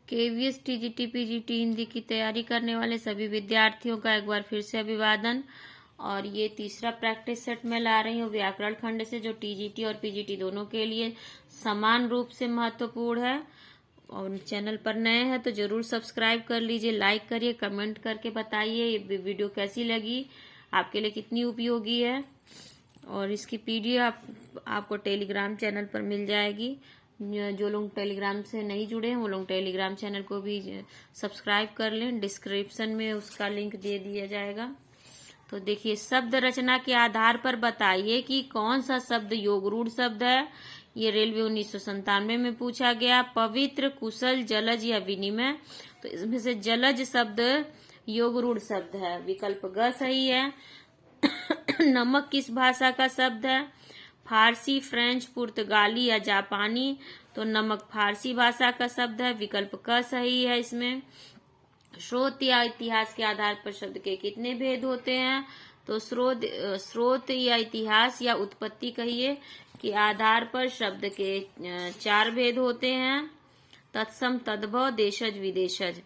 KVS TGT PGT Hindi की तैयारी करने वाले सभी विद्यार्थियों का एक बार फिर से अभिवादन। और ये तीसरा प्रैक्टिस सेट में ला रही हूँ व्याकरण खंड से, जो टीजीटी और पीजीटी दोनों के लिए समान रूप से महत्वपूर्ण है। और चैनल पर नए हैं तो जरूर सब्सक्राइब कर लीजिए, लाइक करिए, कमेंट करके बताइए ये वीडियो कैसी लगी, आपके लिए कितनी उपयोगी है। और इसकी पीडीएफ आपको टेलीग्राम चैनल पर मिल जाएगी। जो लोग टेलीग्राम से नहीं जुड़े हैं वो लोग टेलीग्राम चैनल को भी सब्सक्राइब कर लें, डिस्क्रिप्शन में उसका लिंक दे दिया जाएगा। तो देखिए, शब्द रचना के आधार पर बताइए कि कौन सा शब्द योगरूढ़ शब्द है। ये रेलवे 1997 में पूछा गया। पवित्र, कुशल, जलज या विनिमय, तो इसमें से जलज शब्द योगरूढ़ शब्द है, विकल्प ग सही है। नमक किस भाषा का शब्द है? फारसी, फ्रेंच, पुर्तगाली या जापानी, तो नमक फारसी भाषा का शब्द है, विकल्प क सही है इसमें। स्रोत या इतिहास के आधार पर शब्द के कितने भेद होते हैं? तो स्रोत या इतिहास या उत्पत्ति कहिए के आधार पर शब्द के 4 भेद होते हैं। तत्सम, तद्भव, देशज, विदेशज,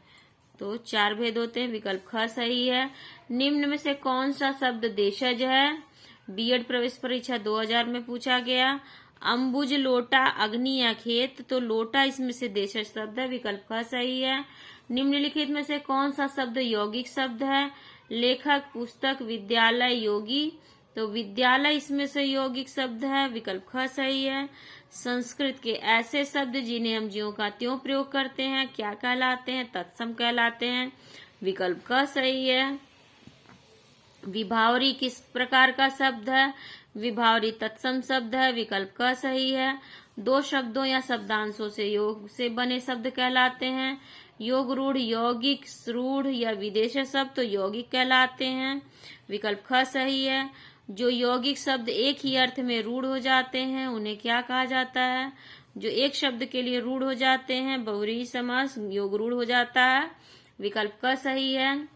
तो 4 भेद होते हैं, विकल्प ख सही है। निम्न में से कौन सा शब्द देशज है? बीएड प्रवेश परीक्षा 2000 में पूछा गया। अंबुज, लोटा, अग्नि या खेत, तो लोटा इसमें से देशज शब्द है, विकल्प ख सही है। निम्नलिखित में से कौन सा शब्द यौगिक शब्द है? लेखक, पुस्तक, विद्यालय, योगी, तो विद्यालय इसमें से यौगिक शब्द है, विकल्प ख सही है। संस्कृत के ऐसे शब्द जिन्हें हम ज्यों का त्यों प्रयोग करते हैं क्या कहलाते हैं? तत्सम कहलाते हैं, विकल्प क सही है। विभावरी किस प्रकार का शब्द है? विभावरी तत्सम शब्द है, विकल्प क सही है। 2 शब्दों या शब्दांशों से योग से बने शब्द कहलाते हैं। योग रूढ़, यौगिक, रूढ़ या विदेश शब्द तो यौगिक कहलाते हैं, विकल्प ख सही है। जो यौगिक शब्द एक ही अर्थ में रूढ़ हो जाते हैं उन्हें क्या कहा जाता है? जो एक शब्द के लिए रूढ़ हो जाते हैं बहुव्रीहि समास योग रूढ़ हो जाता है, विकल्प क सही है।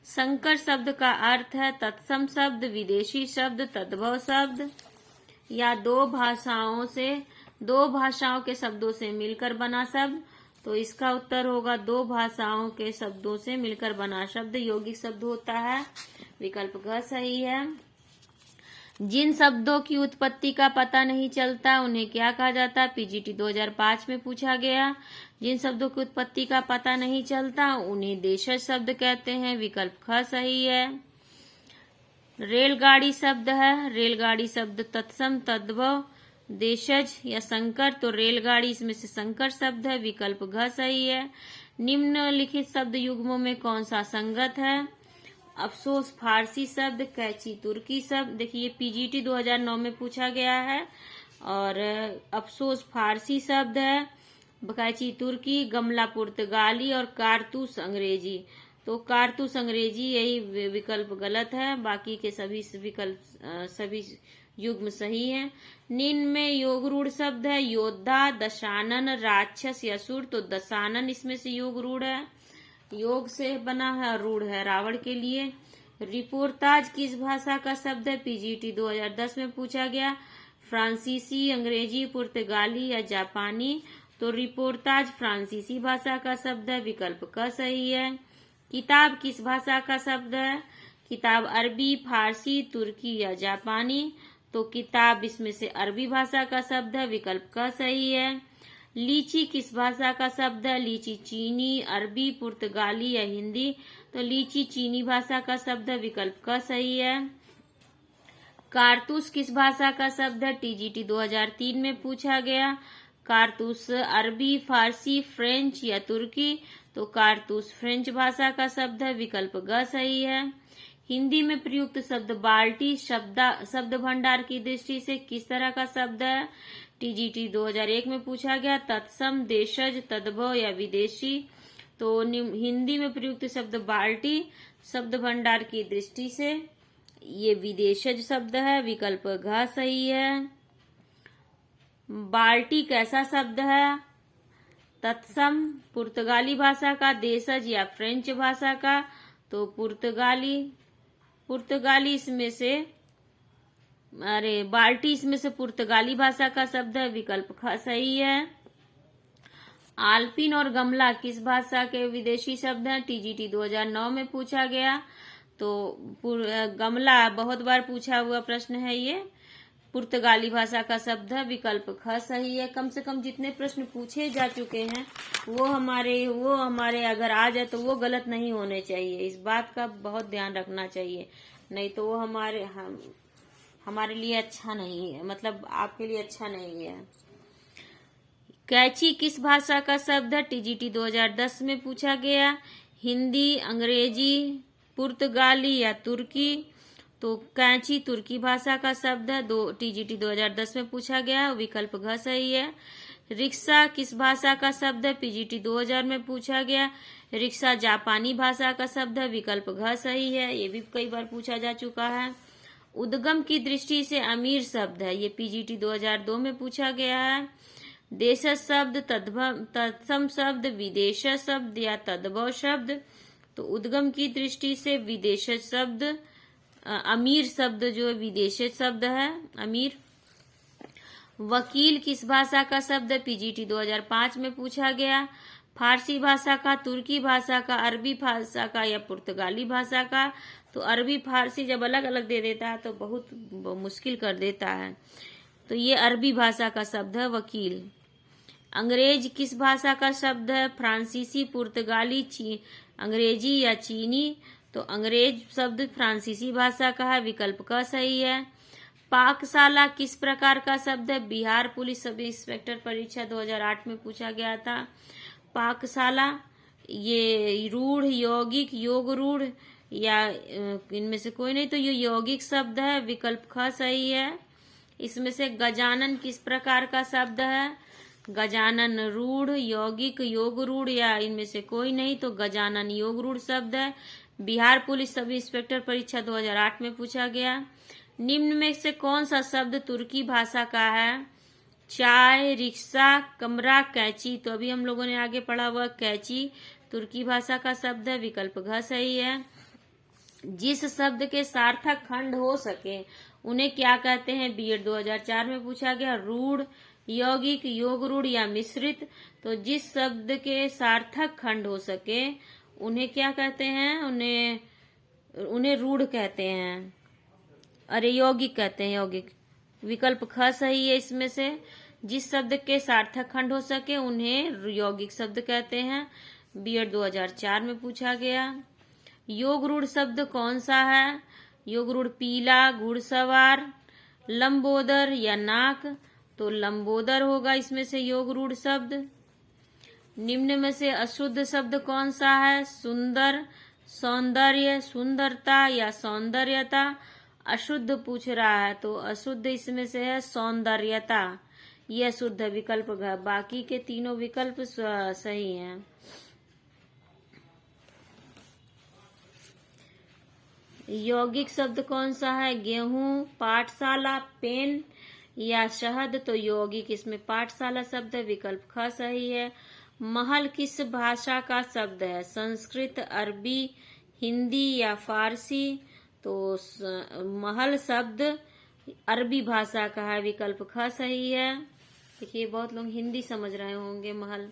संकर शब्द का अर्थ है तत्सम शब्द, विदेशी शब्द, तद्भव शब्द या 2 भाषाओं के शब्दों से मिलकर बना शब्द, तो इसका उत्तर होगा 2 भाषाओं के शब्दों से मिलकर बना शब्द यौगिक शब्द होता है, विकल्प ग सही है। जिन शब्दों की उत्पत्ति का पता नहीं चलता उन्हें क्या कहा जाता है? पीजीटी 2005 में पूछा गया। जिन शब्दों की उत्पत्ति का पता नहीं चलता उन्हें देशज शब्द कहते हैं, विकल्प ख सही है। रेलगाड़ी शब्द है, रेलगाड़ी शब्द तत्सम, तद्भव, देशज या संकर, तो रेलगाड़ी इसमें से संकर शब्द है, विकल्प घ सही है। निम्नलिखित शब्द युग्मों में कौन सा संगत है? अफसोस फारसी शब्द, कैची तुर्की शब्द, देखिए पीजीटी 2009 में पूछा गया है। और अफसोस फारसी शब्द है, कैची तुर्की, गमला पुर्तगाली और कारतूस अंग्रेजी, तो कारतूस अंग्रेजी यही विकल्प गलत है, बाकी के सभी विकल्प सभी युग्म सही हैं। निम्न में योगरूढ़ शब्द है योद्धा, दशानन, राक्षस, असुर, तो दशानन इसमें से योगरूढ़ है, योग से बना है, रूढ़ है रावण के लिए। रिपोर्टाज किस भाषा का शब्द है? पीजीटी 2010 में पूछा गया। फ्रांसीसी, अंग्रेजी, पुर्तगाली या जापानी, तो रिपोर्टाज फ्रांसीसी भाषा का शब्द है, विकल्प क सही है। किताब किस भाषा का शब्द है? किताब अरबी, फारसी, तुर्की या जापानी, तो किताब इसमें से अरबी भाषा का शब्द है, विकल्प क सही है। लीची किस भाषा का शब्द है? लीची चीनी, अरबी, पुर्तगाली या हिंदी, तो लीची चीनी भाषा का शब्द है, विकल्प क सही है। कारतूस किस भाषा का शब्द है? टीजीटी 2003 में पूछा गया। कारतूस अरबी, फारसी, फ्रेंच या तुर्की, तो कारतूस फ्रेंच भाषा का शब्द है, विकल्प ग सही है। हिंदी में प्रयुक्त शब्द बाल्टी शब्द भंडार की दृष्टि से किस तरह का शब्द है? टीजीटी 2001 में पूछा गया। तत्सम, देशज, तद्भव या विदेशी, तो हिंदी में प्रयुक्त शब्द बाल्टी शब्द भंडार की दृष्टि से ये विदेशज शब्द है, विकल्प घ सही है। बाल्टी कैसा शब्द है? तत्सम, पुर्तगाली भाषा का, देशज या फ्रेंच भाषा का, तो पुर्तगाली इसमें से बाल्टी इसमें से पुर्तगाली भाषा का शब्द है, विकल्प ख सही है। आलपिन और गमला किस भाषा के विदेशी शब्द हैं? टीजीटी 2009 में पूछा गया। तो गमला बहुत बार पूछा हुआ प्रश्न है, ये पुर्तगाली भाषा का शब्द है। विकल्प ख सही है। कम से कम जितने प्रश्न पूछे जा चुके हैं वो हमारे अगर आ जाए तो वो गलत नहीं होने चाहिए। इस बात का बहुत ध्यान रखना चाहिए, नहीं तो वो हमारे लिए अच्छा नहीं है, मतलब आपके लिए अच्छा नहीं है। कैची किस भाषा का शब्द है? टीजीटी 2010 में पूछा गया। हिंदी, अंग्रेजी, पुर्तगाली या तुर्की? तो कैंची तुर्की भाषा का शब्द है। टीजीटी 2010 में पूछा गया। विकल्प घ सही है। रिक्शा किस भाषा का शब्द है? पीजीटी 2000 में पूछा गया। रिक्शा जापानी भाषा का शब्द है। विकल्प घ सही है, ये भी कई बार पूछा जा चुका है। उद्गम की दृष्टि से अमीर शब्द है, ये पीजीटी 2002 में पूछा गया है। देश शब्द, तत्सम शब्द, विदेश शब्द या तद्भव शब्द? तो उद्गम की दृष्टि से विदेश शब्द, अमीर शब्द जो विदेश शब्द है, अमीर। वकील किस भाषा का शब्द है? पीजीटी 2005 में पूछा गया। फारसी भाषा का, तुर्की भाषा का, अरबी भाषा का या पुर्तगाली भाषा का? तो अरबी फारसी जब अलग अलग दे देता है तो बहुत मुश्किल कर देता है, तो ये अरबी भाषा का शब्द है वकील। अंग्रेज किस भाषा का शब्द है? फ्रांसीसी, पुर्तगाली, अंग्रेजी या चीनी? तो अंग्रेज शब्द फ्रांसीसी भाषा का है। विकल्प का सही है। पाकशाला किस प्रकार का शब्द है? बिहार पुलिस सब इंस्पेक्टर परीक्षा 2008 में पूछा गया था। पाकशाला ये रूढ़, यौगिक, योग रूढ़ या इनमें से कोई नहीं, तो ये यौगिक शब्द है। विकल्प ख सही है। इसमें से गजानन किस प्रकार का शब्द है? गजानन रूढ़, यौगिक, योग रूढ़ या इनमें से कोई नहीं, तो गजानन योग रूढ़ शब्द है। बिहार पुलिस सब इंस्पेक्टर परीक्षा 2008 में पूछा गया। निम्न में से कौन सा शब्द तुर्की भाषा का है? चाय, रिक्शा, कमरा, कैंची? तो अभी हम लोगों ने आगे पढ़ा हुआ कैंची तुर्की भाषा का शब्द है। विकल्प घ सही है। जिस शब्द के सार्थक खंड हो सके उन्हें क्या कहते हैं? बीएड 2004 में पूछा गया। रूढ़, यौगिक, योग रूढ़ या मिश्रित? तो जिस शब्द के सार्थक खंड हो सके उन्हें क्या कहते हैं? उन्हें रूढ़ कहते हैं। अरे यौगिक कहते हैं, यौगिक। विकल्प ख सही है। इसमें से जिस शब्द के सार्थक खंड हो सके उन्हें यौगिक शब्द कहते हैं। बीएड 2004 में पूछा गया। योग रूढ़ शब्द कौन सा है? योग रूढ़ पीला, घुड़सवार, लंबोदर या नाक? तो लंबोदर होगा इसमें से योग रूढ़ शब्द। निम्न में से अशुद्ध शब्द कौन सा है? सुंदर, सौंदर्य, सुंदरता या सौंदर्यता? अशुद्ध पूछ रहा है, तो अशुद्ध इसमें से है सौंदर्यता, यह शुद्ध विकल्प घ। बाकी के तीनों विकल्प सही हैं। यौगिक शब्द कौन सा है? गेहूं, पाठशाला, पेन या शहद? तो यौगिक इसमें पाठशाला शब्द है। विकल्प ख सही है। महल किस भाषा का शब्द है? संस्कृत, अरबी, हिंदी या फारसी? तो महल शब्द अरबी भाषा का है। विकल्प ख सही है। देखिए बहुत लोग हिंदी समझ रहे होंगे, महल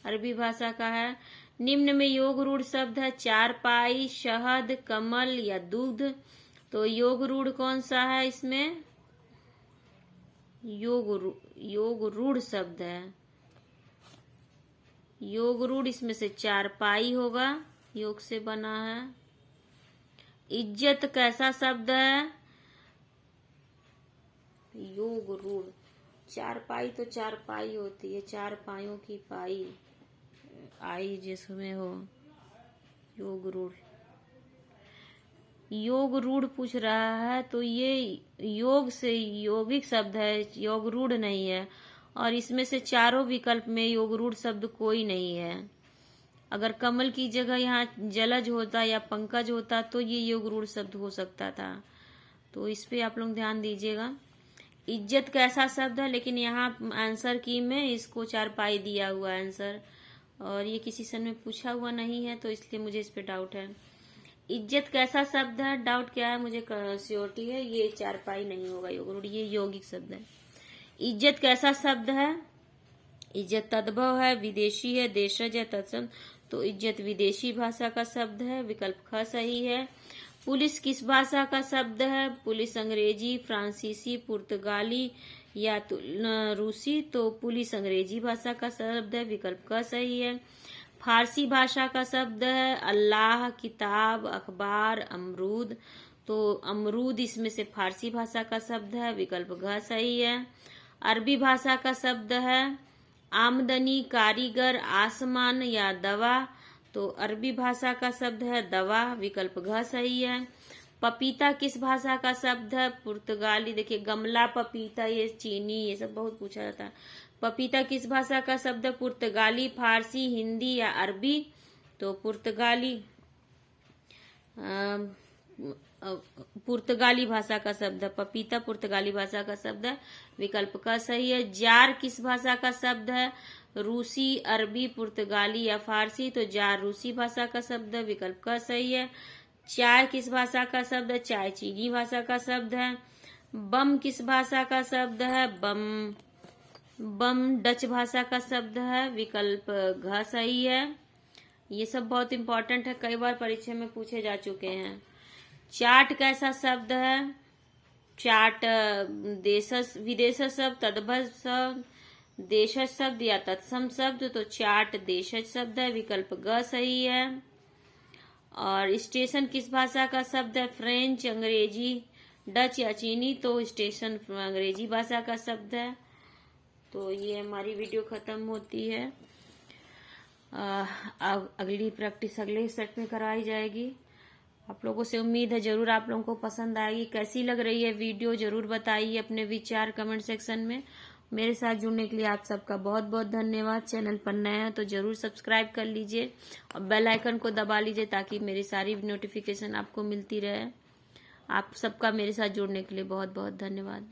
अरबी भाषा का है। निम्न में योग रूढ़ शब्द है चारपाई, शहद, कमल या दूध? तो योग रूढ़ कौन सा है? इसमें योग रूढ़ शब्द है। योग रूढ़ इसमें से चारपाई होगा, योग से बना है। इज्जत कैसा शब्द है? योग रूढ़। चारपाई तो चारपाई होती है, चार पायों की पाई आई जिसमें हो। योग रूढ़, योग रूढ़ पूछ रहा है, तो ये योग से यौगिक शब्द है, योग रूढ़ नहीं है। और इसमें से चारों विकल्प में योग रूढ़ शब्द कोई नहीं है। अगर कमल की जगह यहाँ जलज होता या पंकज होता तो ये योग रूढ़ शब्द हो सकता था, तो इस पे आप लोग ध्यान दीजिएगा। इज्जत कैसा शब्द है? लेकिन यहाँ आंसर की में इसको चारपाई दिया हुआ आंसर, और ये किसी सन में पूछा हुआ नहीं है, तो इसलिए मुझे इस पे डाउट है। इज्जत कैसा शब्द है? डाउट क्या है, मुझे श्योरिटी है ये चारपाई नहीं होगा योग रूढ़, ये यौगिक शब्द है। इज्जत कैसा शब्द है? इज्जत तद्भव है, विदेशी है, देशज है, तत्सम। तो इज्जत विदेशी भाषा का शब्द है, विकल्प ख सही है। पुलिस किस भाषा का शब्द है? पुलिस अंग्रेजी, फ्रांसीसी, पुर्तगाली या रूसी। तो पुलिस अंग्रेजी भाषा का शब्द है, विकल्प क सही है। फारसी भाषा का शब्द है अल्लाह, किताब, अखबार, अमरूद। तो अमरूद इसमें से फारसी भाषा का शब्द है, विकल्प घ सही है। अरबी भाषा का शब्द है आमदनी, कारीगर, आसमान या दवा। तो अरबी भाषा का शब्द है दवा, विकल्प घ सही है। पपीता किस भाषा का शब्द है? पुर्तगाली। देखिए गमला, पपीता, ये चीनी, ये सब बहुत पूछा जाता है। पपीता किस भाषा का शब्द है? पुर्तगाली, फारसी, हिंदी या अरबी। तो पुर्तगाली पुर्तगाली भाषा का शब्द है। पपीता पुर्तगाली भाषा का शब्द है, विकल्प का सही है। जार किस भाषा का शब्द है? रूसी, अरबी, पुर्तगाली या फारसी। तो जार रूसी भाषा का शब्द है, विकल्प का सही है। चाय किस भाषा का शब्द है? चाय चीनी भाषा का शब्द है। बम किस भाषा का शब्द है? बम डच भाषा का शब्द है, विकल्प घ सही है। ये सब बहुत इंपॉर्टेंट है, कई बार परीक्षा में पूछे जा चुके हैं। चार्ट कैसा शब्द है? चार्ट देशज विदेशज शब्द, तद्भव शब्द, देशज शब्द या तत्सम शब्द। तो चार्ट देशज शब्द है, विकल्प ग सही है। और स्टेशन किस भाषा का शब्द है? फ्रेंच, अंग्रेजी, डच या चीनी। तो स्टेशन अंग्रेजी भाषा का शब्द है। तो ये हमारी वीडियो खत्म होती है। अगली प्रैक्टिस अगले सेट में कराई जाएगी। आप लोगों से उम्मीद है जरूर आप लोगों को पसंद आएगी। कैसी लग रही है वीडियो जरूर बताइए अपने विचार कमेंट सेक्शन में। मेरे साथ जुड़ने के लिए आप सबका बहुत बहुत धन्यवाद। चैनल पर नया है तो जरूर सब्सक्राइब कर लीजिए और बेल आइकन को दबा लीजिए ताकि मेरी सारी नोटिफिकेशन आपको मिलती रहे। आप सबका मेरे साथ जुड़ने के लिए बहुत बहुत धन्यवाद।